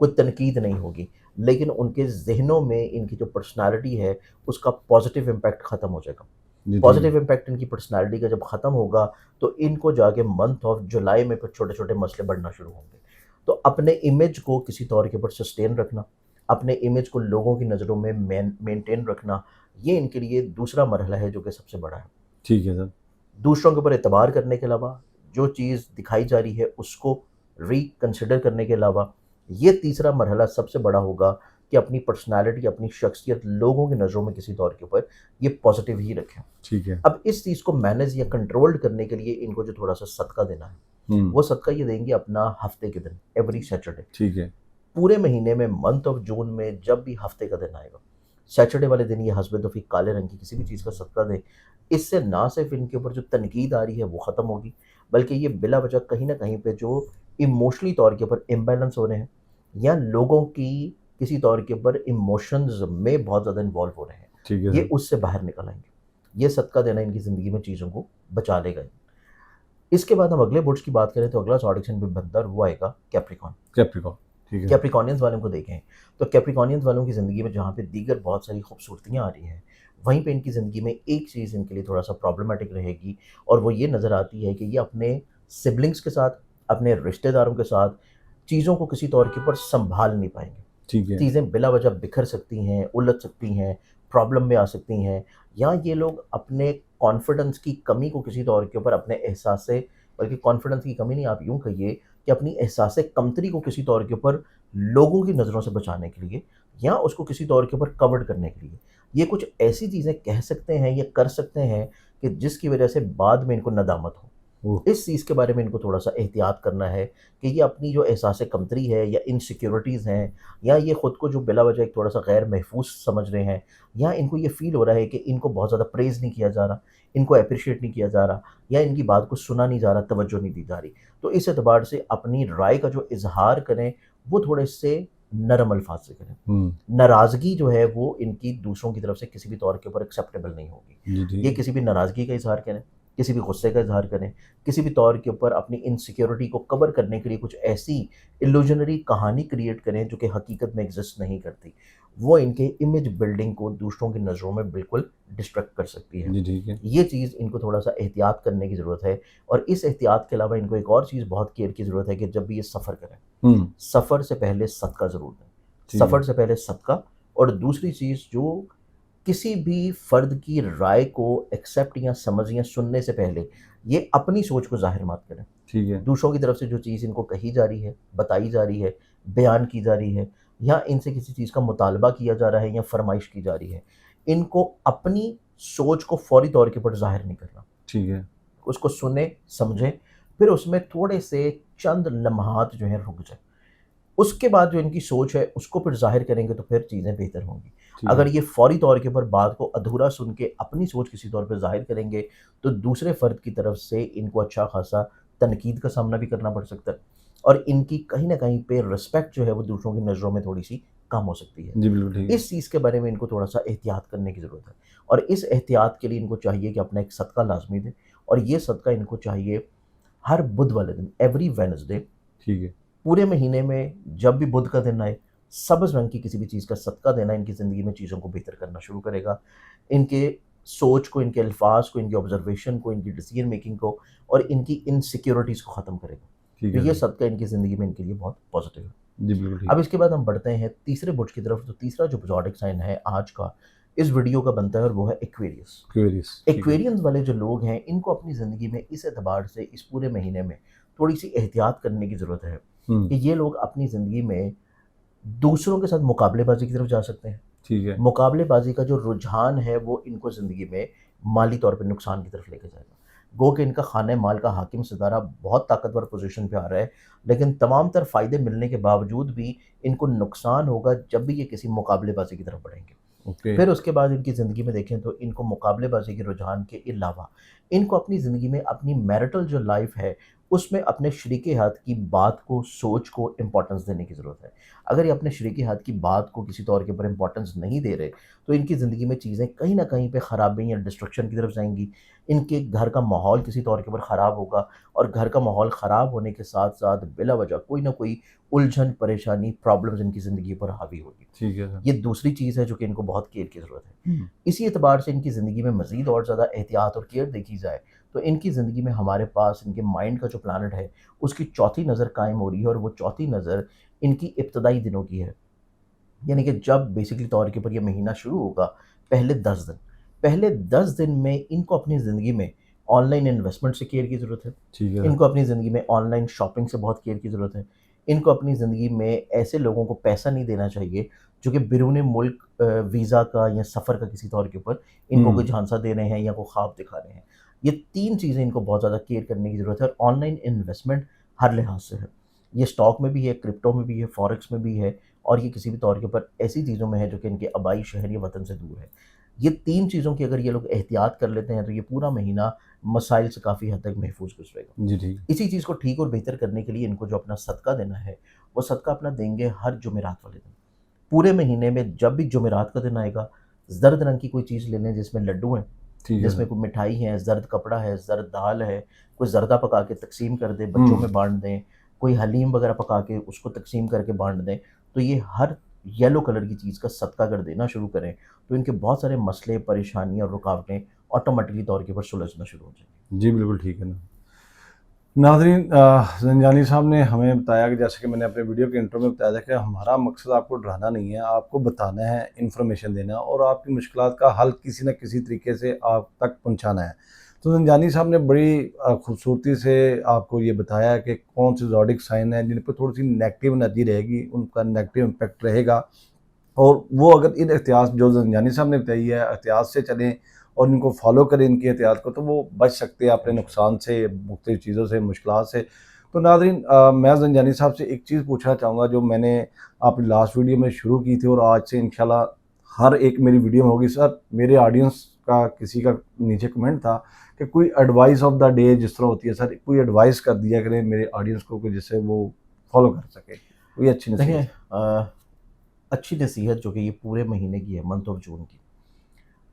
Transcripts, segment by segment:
کوئی تنقید نہیں ہوگی، لیکن ان کے ذہنوں میں ان کی جو پرسنالٹی ہے اس کا پازیٹیو امپیکٹ ختم ہو جائے گا۔ جی ٹھیک ہے پازیٹیو امپیکٹ ان کی پرسنالٹی کا جب ختم ہوگا تو ان کو جا کے منتھ آف جولائی میں پھر چھوٹے چھوٹے مسئلے بڑھنا شروع ہوں گے۔ تو اپنے امیج کو کسی طور کے اوپر سسٹین رکھنا، اپنے امیج کو لوگوں کی نظروں میں مینٹین رکھنا، یہ ان کے لیے دوسرا مرحلہ ہے جو کہ سب سے بڑا ہے۔ ٹھیک ہے سر دوسروں کے اوپر اعتبار کرنے کے علاوہ جو چیز دکھائی جا رہی ہے اس کو ری کنسیڈر کرنے کے علاوہ یہ تیسرا مرحلہ سب سے بڑا ہوگا کہ اپنی پرسنالٹی، اپنی شخصیت لوگوں کی نظروں میں کسی طور کے اوپر یہ پازیٹیو ہی رکھیں۔ ٹھیک ہے اب اس چیز کو مینیج یا کنٹرول کرنے کے لیے ان کو جو تھوڑا سا صدقہ دینا ہے، وہ صدقہ یہ دیں گے اپنا ہفتے کے دن، ایوری سیٹرڈے۔ ٹھیک ہے پورے مہینے میں منتھ آف جون میں جب بھی ہفتے کا دن آئے گا، سیٹرڈے والے دن یہ حسب دفعی کالے رنگ کی کسی بھی چیز کا صدقہ دیں۔ اس سے نہ صرف ان کے اوپر جو تنقید آ رہی ہے وہ ختم ہوگی، بلکہ یہ بلا وجہ کہیں نہ کہیں پہ جو ایموشنلی طور کے اوپر امبیلنس ہو رہے ہیں یا لوگوں کی کسی طور کے اوپر ایموشنز میں بہت زیادہ انوالو ہو رہے ہیں، ٹھیک ہے یہ سر اس سے باہر نکل آئیں گے۔ یہ صدقہ دینا ان کی زندگی میں چیزوں کو بچا لے گا۔ اس کے بعد ہم اگلے برج کی بات کریں تو اگلا سارڈکشن بھی بنتا ہے اور وہ آئے گا کیپریکون۔ کیپریکون ٹھیک ہے کیپریکونینز والوں کو دیکھیں تو کیپریکونینز والوں کی زندگی میں جہاں پہ دیگر بہت ساری خوبصورتیاں آ رہی ہیں، وہیں پہ ان کی زندگی میں ایک چیز ان کے لیے تھوڑا سا پرابلمٹک رہے گی، اور وہ یہ نظر آتی ہے کہ یہ اپنے سبلنگس کے ساتھ، اپنے رشتہ داروں کے ساتھ چیزوں کو کسی طور کے اوپر سنبھال نہیں پائیں گے۔ ٹھیک ہے چیزیں بلا وجہ بکھر سکتی ہیں، الجھ سکتی ہیں، پرابلم میں آ سکتی ہیں، یا یہ لوگ اپنے کانفیڈنس کی کمی کو کسی طور کے اوپر اپنے احساس، بلکہ کانفیڈنس کی کمی نہیں، آپ یوں کہیے کہ اپنی احساس کمتری کو کسی طور کے اوپر لوگوں کی نظروں سے بچانے کے لیے یا اس کو کسی طور کے اوپر کورڈ کرنے کے لیے یہ کچھ ایسی چیزیں کہہ سکتے ہیں یا کر سکتے ہیں کہ جس کی وجہ سے بعد میں ان کو ندامت ہو۔ اوہ، اس چیز کے بارے میں ان کو تھوڑا سا احتیاط کرنا ہے کہ یہ اپنی جو احساس کمتری ہے یا انسیکیورٹیز ہیں، یا یہ خود کو جو بلا وجہ ایک تھوڑا سا غیر محفوظ سمجھ رہے ہیں، یا ان کو یہ فیل ہو رہا ہے کہ ان کو بہت زیادہ پریز نہیں کیا جا رہا، ان کو اپریشیٹ نہیں کیا جا رہا، یا ان کی بات کو سنا نہیں جا رہا، توجہ نہیں دی جا رہی، تو اس اعتبار سے اپنی رائے کا جو اظہار کریں وہ تھوڑے سے نرم الفاظ سے کریں۔ ناراضگی جو ہے وہ ان کی دوسروں کی طرف سے کسی بھی طور کے اوپر ایکسیپٹیبل نہیں ہوگی۔ جی ٹھیک یہ کسی بھی ناراضگی کا اظہار کریں، کسی بھی غصے کا اظہار کریں، کسی بھی طور کے اوپر اپنی انسیکیورٹی کو کور کرنے کے لیے کچھ ایسی ایلوژنری کہانی کریٹ کریں جو کہ حقیقت میں ایگزسٹ نہیں کرتی، وہ ان کے امیج بلڈنگ کو دوسروں کی نظروں میں بالکل ڈسٹریکٹ کر سکتی ہے۔ جی ٹھیک ہے یہ چیز ان کو تھوڑا سا احتیاط کرنے کی ضرورت ہے، اور اس احتیاط کے علاوہ ان کو ایک اور چیز بہت کیئر کی ضرورت ہے کہ جب بھی یہ سفر کریں، سفر سے پہلے صدقہ ضرور دیں۔ ٹھیک ہے سفر سے پہلے صدقہ، اور دوسری چیز جو کسی بھی فرد کی رائے کو ایکسیپٹ یا سمجھ یا سننے سے پہلے یہ اپنی سوچ کو ظاہر مت کریں۔ ٹھیک ہے دوسروں کی طرف سے جو چیز ان کو کہی جا رہی ہے، بتائی جا رہی ہے، بیان کی جا رہی ہے، یا ان سے کسی چیز کا مطالبہ کیا جا رہا ہے یا فرمائش کی جا رہی ہے، ان کو اپنی سوچ کو فوری طور کے اوپر ظاہر نہیں کرنا۔ ٹھیک ہے اس کو سنیں، سمجھیں، پھر اس میں تھوڑے سے چند لمحات جو ہیں رک جائیں، اس کے بعد جو ان کی سوچ ہے اس کو پھر ظاہر کریں گے تو پھر چیزیں بہتر ہوں گی۔ ٹھیک ہے اگر یہ فوری طور کے اوپر بات کو ادھورا سن کے اپنی سوچ کسی طور پہ ظاہر کریں گے تو دوسرے فرد کی طرف سے ان کو اچھا خاصا تنقید کا سامنا بھی کرنا پڑ سکتا ہے، اور ان کی کہیں نہ کہیں پہ رسپیکٹ جو ہے وہ دوسروں کی نظروں میں تھوڑی سی کم ہو سکتی ہے۔ جی بالکل ٹھیک ہے اس چیز کے بارے میں ان کو تھوڑا سا احتیاط کرنے کی ضرورت ہے، اور اس احتیاط کے لیے ان کو چاہیے کہ اپنا ایک صدقہ لازمی دیں، اور یہ صدقہ ان کو چاہیے ہر بدھ والے دن، ایوری وینسڈے، ٹھیک ہے پورے مہینے میں جب بھی بدھ کا دن آئے، سبز رنگ کی کسی بھی چیز کا صدقہ دینا ان کی زندگی میں چیزوں کو بہتر کرنا شروع کرے گا، ان کے سوچ کو، ان کے الفاظ کو، ان کی آبزرویشن کو، ان کی ڈیسیجن میکنگ کو، اور ان کی انسیکیورٹیز کو ختم کرے گا۔ ٹھیک تو ہے یہ صدقہ ان کی زندگی میں ان کے لیے بہت پازیٹیو ہے۔ جی بالکل ٹھیک اب اس کے بعد ہم بڑھتے ہیں تیسرے برج کی طرف۔ تو تیسرا جو زوڈک سائن ہے آج کا اس ویڈیو کا بنتا ہے اور وہ ہے ایکویریس۔ کیوریس ایکویرینز والے جو لوگ ہیں ان کو اپنی زندگی میں اس اعتبار سے اس پورے مہینے میں تھوڑی سی احتیاط کرنے کی ضرورت ہے کہ یہ لوگ اپنی زندگی میں دوسروں کے ساتھ مقابلے بازی کی طرف جا سکتے ہیں۔ ٹھیک ہے مقابلے بازی کا جو رجحان ہے وہ ان کو زندگی میں مالی طور پہ نقصان کی طرف لے کے جائے گا۔ گو کہ ان کا خانہ مال کا حاکم ستارہ بہت طاقتور پوزیشن پہ آ رہا ہے، لیکن تمام تر فائدے ملنے کے باوجود بھی ان کو نقصان ہوگا جب بھی یہ کسی مقابلے بازی کی طرف بڑھیں گے۔ اوکے پھر اس کے بعد ان کی زندگی میں دیکھیں تو ان کو مقابلے بازی کے رجحان کے علاوہ ان کو اپنی زندگی میں اپنی میرٹل جو لائف ہے اس میں اپنے شریک ہاتھ کی بات کو، سوچ کو امپورٹنس دینے کی ضرورت ہے۔ اگر یہ اپنے شریک ہاتھ کی بات کو کسی طور کے اوپر امپورٹنس نہیں دے رہے تو ان کی زندگی میں چیزیں کہیں نہ کہیں پہ خرابی یا ڈسٹرکشن کی طرف جائیں گی، ان کے گھر کا ماحول کسی طور کے اوپر خراب ہوگا، اور گھر کا ماحول خراب ہونے کے ساتھ ساتھ بلا وجہ کوئی نہ کوئی الجھن، پریشانی، پرابلمز ان کی زندگی پر حاوی ہوگی۔ ٹھیک ہے سر۔ یہ دوسری چیز ہے جو کہ ان کو بہت کیئر کی ضرورت ہے۔ ہم۔ اسی اعتبار سے ان کی زندگی میں مزید اور زیادہ احتیاط اور کیئر دیکھی جائے تو ان کی زندگی میں ہمارے پاس ان کے مائنڈ کا جو پلانٹ ہے اس کی چوتھی نظر قائم ہو رہی ہے، اور وہ چوتھی نظر ان کی ابتدائی دنوں کی ہے، یعنی کہ جب بیسکلی طور کے اوپر یہ مہینہ شروع ہوگا، پہلے 10 دن میں ان کو اپنی زندگی میں آن لائن انویسٹمنٹ سے کیئر کی ضرورت ہے، ٹھیک ہے ان کو اپنی زندگی میں آن لائن شاپنگ سے بہت کیئر کی ضرورت ہے، ان کو اپنی زندگی میں ایسے لوگوں کو پیسہ نہیں دینا چاہیے جو کہ بیرون ملک ویزا کا یا سفر کا کسی طور کے اوپر ان کو کوئی جھانسا دے رہے ہیں یا کوئی خواب دکھا رہے ہیں۔ یہ 3 چیزیں ان کو بہت زیادہ کیئر کرنے کی ضرورت ہے، اور آن لائن انویسٹمنٹ ہر لحاظ سے ہے، یہ اسٹاک میں بھی ہے، کرپٹو میں بھی ہے، فارکس میں بھی ہے، اور یہ کسی بھی طور کے اوپر ایسی چیزوں میں ہے جو کہ ان کے آبائی شہر یا وطن سے دور ہے۔ یہ 3 چیزوں کی اگر یہ لوگ احتیاط کر لیتے ہیں تو یہ پورا مہینہ مسائل سے کافی حد تک محفوظ گزرے گا۔ جی ٹھیک۔ اسی چیز کو ٹھیک اور بہتر کرنے کے لیے ان کو جو اپنا صدقہ دینا ہے وہ صدقہ اپنا دیں گے ہر جمعرات والے دن۔ پورے مہینے میں جب بھی جمعرات کا دن آئے گا، زرد رنگ کی کوئی چیز لے لیں جس میں لڈو ہیں، ٹھیک ہے جس میں سر۔ کوئی مٹھائی ہے، زرد کپڑا ہے، زرد دال ہے، کوئی زردہ پکا کے تقسیم کر دیں، بچوں میں بانٹ دیں، کوئی حلیم وغیرہ پکا کے اس کو تقسیم کر کے بانٹ دیں، تو یہ ہر یلو کلر کی چیز کا صدقہ اگر دینا شروع کریں تو ان کے بہت سارے مسئلے، پریشانیاں اور رکاوٹیں آٹومیٹکلی طور کے اوپر سلجھنا شروع ہو جائیں گی۔ جی بالکل ٹھیک ہے نا۔ ناظرین، زنجانی صاحب نے ہمیں بتایا کہ جیسے کہ میں نے اپنے ویڈیو کے انٹرو میں بتایا تھا کہ ہمارا مقصد آپ کو ڈرانا نہیں ہے، آپ کو بتانا ہے، انفارمیشن دینا، اور آپ کی مشکلات کا حل کسی نہ کسی طریقے سے آپ تک پہنچانا ہے۔ تو زنجانی صاحب نے بڑی خوبصورتی سے آپ کو یہ بتایا کہ کون سے زوڈک سائن ہیں جن پہ تھوڑی سی نیگیٹو انرجی رہے گی، ان کا نیگیٹو امپیکٹ رہے گا، اور وہ اگر ان احتیاط جو زنجانی صاحب نے بتائی ہے احتیاط سے چلیں اور ان کو فالو کریں ان کی احتیاط کو، تو وہ بچ سکتے ہیں اپنے نقصان سے، مختلف چیزوں سے، مشکلات سے۔ تو ناظرین، میں زنجانی صاحب سے ایک چیز پوچھنا چاہوں گا جو میں نے اپنی لاسٹ ویڈیو میں شروع کی تھی، اور آج سے انشاءاللہ ہر ایک میری ویڈیو میں ہوگی۔ سر، میرے آڈینس کا کسی کا نیچے کمنٹ تھا کہ کوئی ایڈوائس آف دا ڈے جس طرح ہوتی ہے، سر کوئی ایڈوائس کر دیا کریں میرے آڈینس کو کہ جس سے وہ فالو کر سکے، کوئی اچھی دیکھیں، نصیحت۔ اچھی نصیحت جو کہ یہ پورے مہینے کی ہے، منتھ آف جون کی،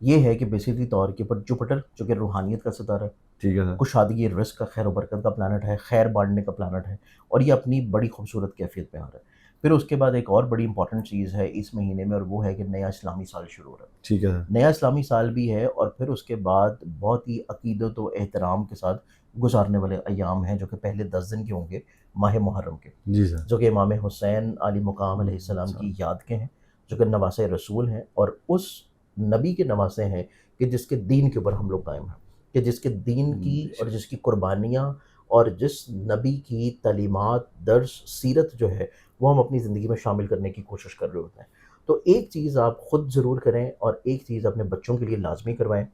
یہ ہے کہ بیسکلی طور کے اوپر جوپٹر جو کہ روحانیت کا ستارہ ہے، ٹھیک ہے سر۔ کشادگی، رزق کا، خیر و برکت کا پلانٹ ہے، خیر بانٹنے کا پلانٹ ہے، اور یہ اپنی بڑی خوبصورت کیفیت پہ آ رہا ہے۔ پھر اس کے بعد ایک اور بڑی امپورٹنٹ چیز ہے اس مہینے میں، اور وہ ہے کہ نیا اسلامی سال شروع ہو رہا ہے۔ ٹھیک ہے سر۔ نیا اسلامی سال بھی ہے، اور پھر اس کے بعد بہت ہی عقیدت و احترام کے ساتھ گزارنے والے ایام ہیں جو کہ پہلے 10 دن کے ہوں گے ماہ محرم کے، جی سر۔ جو کہ امام حسین علی مقام علیہ السلام کی یاد کے ہیں، جو کہ نواسۂ رسول ہیں، اور اس نبی کے نواسے ہیں کہ جس کے دین کے اوپر ہم لوگ قائم ہیں، کہ جس کے دین کی اور جس کی قربانیاں اور جس نبی کی تعلیمات، درس، سیرت جو ہے وہ ہم اپنی زندگی میں شامل کرنے کی کوشش کر رہے ہوتے ہیں۔ تو ایک چیز آپ خود ضرور کریں، اور ایک چیز اپنے بچوں کے لیے لازمی کروائیں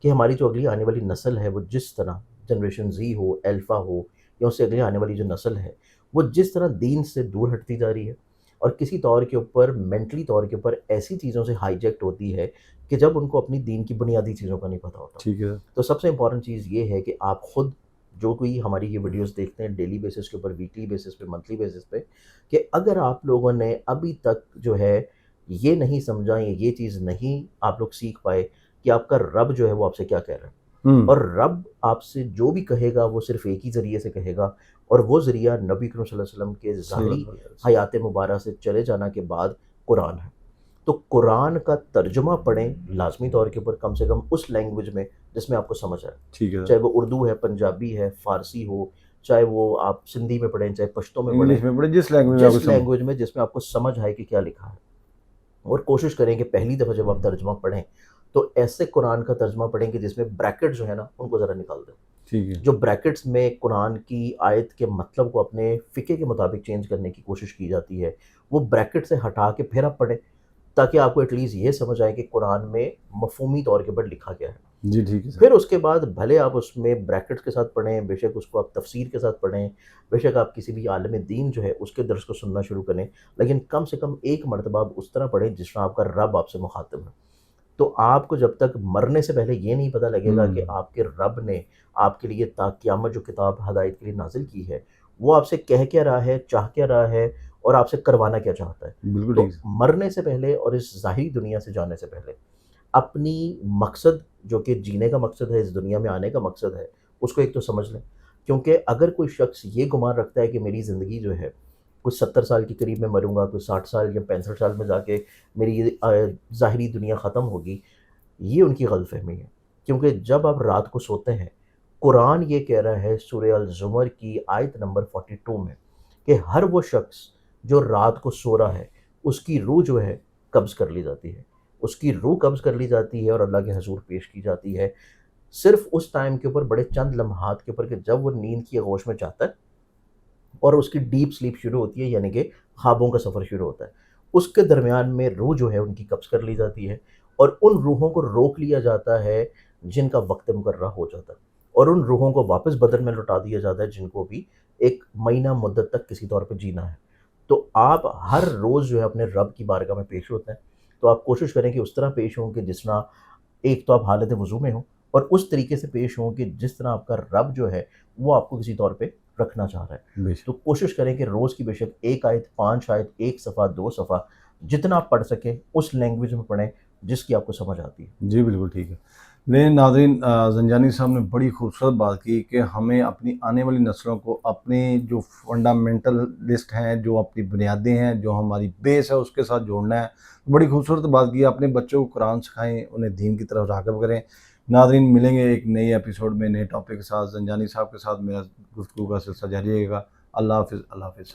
کہ ہماری جو اگلی آنے والی نسل ہے وہ جس طرح جنریشن زی ہو، الفا ہو، یا اس سے اگلی آنے والی جو نسل ہے وہ جس طرح دین سے دور ہٹتی جا رہی ہے، اور کسی طور کے اوپر مینٹلی طور کے اوپر ایسی چیزوں سے ہائی جیکٹ ہوتی ہے کہ جب ان کو اپنی دین کی بنیادی چیزوں کا نہیں پتہ ہوتا۔ ٹھیک ہے سر۔ تو سب سے امپورٹنٹ چیز یہ ہے کہ آپ خود جو کوئی ہماری یہ ویڈیوز دیکھتے ہیں ڈیلی بیسس کے اوپر، ویکلی بیسس پہ، منتھلی بیسس پہ، کہ اگر آپ لوگوں نے ابھی تک جو ہے یہ نہیں سمجھا یا یہ چیز نہیں آپ لوگ سیکھ پائے کہ آپ کا رب جو ہے وہ آپ سے کیا کہہ رہا ہے، اور رب آپ سے جو بھی کہے گا وہ صرف ایک ہی ذریعے سے کہے گا، اور وہ ذریعہ نبی کریم صلی اللہ علیہ وسلم کے ظاہری حیات مبارہ سے چلے جانا کے بعد قرآن ہے۔ تو قرآن کا ترجمہ پڑھیں لازمی طور کے اوپر، کم سے کم اس لینگویج میں جس میں آپ کو سمجھ آئے، ٹھیک ہے چاہے وہ اردو ہے، پنجابی ہے، فارسی ہو، چاہے وہ آپ سندھی میں پڑھیں، چاہے پشتو میں انگلش پڑھیں، میں پڑھے، جس لینگویج میں آپ کو جس سمجھ۔ لینگویج میں جس میں آپ کو سمجھ آئے کہ کیا لکھا ہے، اور کوشش کریں کہ پہلی دفعہ جب آپ ترجمہ پڑھیں تو ایسے قرآن کا ترجمہ پڑھیں کہ جس میں بریکٹ جو ہے نا ان کو ذرا نکال دیں، ٹھیک ہے۔ جو بریکٹس میں قرآن کی آیت کے مطلب کو اپنے فقہ کے مطابق چینج کرنے کی کوشش کی جاتی ہے، وہ بریکٹ سے ہٹا کے پھر آپ پڑھیں، تاکہ آپ کو ایٹ لیسٹ یہ سمجھ آئے کہ قرآن میں مفہومی طور کے اوپر لکھا گیا ہے۔ جی ٹھیک ہے سر۔ پھر اس کے بعد بھلے آپ اس میں بریکٹس کے ساتھ پڑھیں، بے شک اس کو آپ تفسیر کے ساتھ پڑھیں، بے شک آپ کسی بھی عالم دین جو ہے اس کے درس کو سننا شروع کریں، لیکن کم سے کم ایک مرتبہ آپ اس طرح پڑھیں جس طرح آپ کا رب آپ سے مخاطب ہے۔ تو آپ کو جب تک مرنے سے پہلے یہ نہیں پتہ لگے گا کہ ہوں، آپ کے رب نے آپ کے لیے تا قیامت جو کتاب ہدایت کے لیے نازل کی ہے وہ آپ سے کہہ کیا رہا ہے، چاہ کیا رہا ہے، اور آپ سے کروانا کیا چاہتا ہے. بالکل تو ٹھیک ہے۔ مرنے سے پہلے اور اس ظاہری دنیا سے جانے سے پہلے اپنی مقصد جو کہ جینے کا مقصد ہے، اس دنیا میں آنے کا مقصد ہے، اس کو ایک تو سمجھ لیں. کیونکہ اگر کوئی شخص یہ گمان رکھتا ہے کہ میری زندگی جو ہے کوئی 70 سال کے قریب میں مروں گا، کوئی 60 سال یا 65 سال میں جا کے میری یہ ظاہری دنیا ختم ہوگی، یہ ان کی غلط فہمی ہے. کیونکہ جب آپ رات کو سوتے ہیں، قرآن یہ کہہ رہا ہے سورہ الزمر کی آیت نمبر 42 میں کہ ہر وہ شخص جو رات کو سو رہا ہے اس کی روح جو ہے قبض کر لی جاتی ہے. اس کی روح قبض کر لی جاتی ہے اور اللہ کے حضور پیش کی جاتی ہے صرف اس ٹائم کے اوپر، بڑے چند لمحات کے اوپر، کہ جب وہ نیند کی آغوش میں جاتا ہے اور اس کی ڈیپ سلیپ شروع ہوتی ہے، یعنی کہ خوابوں کا سفر شروع ہوتا ہے. اس کے درمیان میں روح جو ہے ان کی قبض کر لی جاتی ہے اور ان روحوں کو روک لیا جاتا ہے جن کا وقت مقررہ ہو جاتا ہے، اور ان روحوں کو واپس بدن میں لوٹا دیا جاتا ہے جن کو بھی ایک مہینہ مدت تک کسی طور پہ جینا ہے. تو آپ ہر روز جو ہے اپنے رب کی بارگاہ میں پیش ہوتے ہیں، تو آپ کوشش کریں کہ اس طرح پیش ہوں کہ جس طرح ایک تو آپ حالت وضو میں ہوں، اور اس طریقے سے پیش ہوں کہ جس طرح آپ کا رب جو ہے وہ آپ کو کسی طور پہ رکھنا چاہ رہا ہے. بے تو شک۔ کوشش کریں کہ روز کی بے شک ایک آیت، 5 آیت، ایک صفحہ، 2 صفحہ، جتنا آپ پڑھ سکیں اس لینگویج میں پڑھیں جس کی آپ کو سمجھ آتی ہے. جی بالکل ٹھیک ہے۔ نہیں ناظرین، زنجانی صاحب نے بڑی خوبصورت بات کی کہ ہمیں اپنی آنے والی نسلوں کو اپنی جو فنڈامنٹل لسٹ ہیں، جو اپنی بنیادیں ہیں، جو ہماری بیس ہے، اس کے ساتھ جوڑنا ہے. بڑی خوبصورت بات کی. اپنے بچوں کو قرآن سکھائیں، انہیں دین کی طرف راغب کریں. ناظرین ملیں گے ایک نئی ایپیسوڈ میں نئے ٹاپک کے ساتھ. زنجانی صاحب کے ساتھ میرا گفتگو کا سلسلہ جاری رہے گا. اللہ حافظ، اللہ حافظ.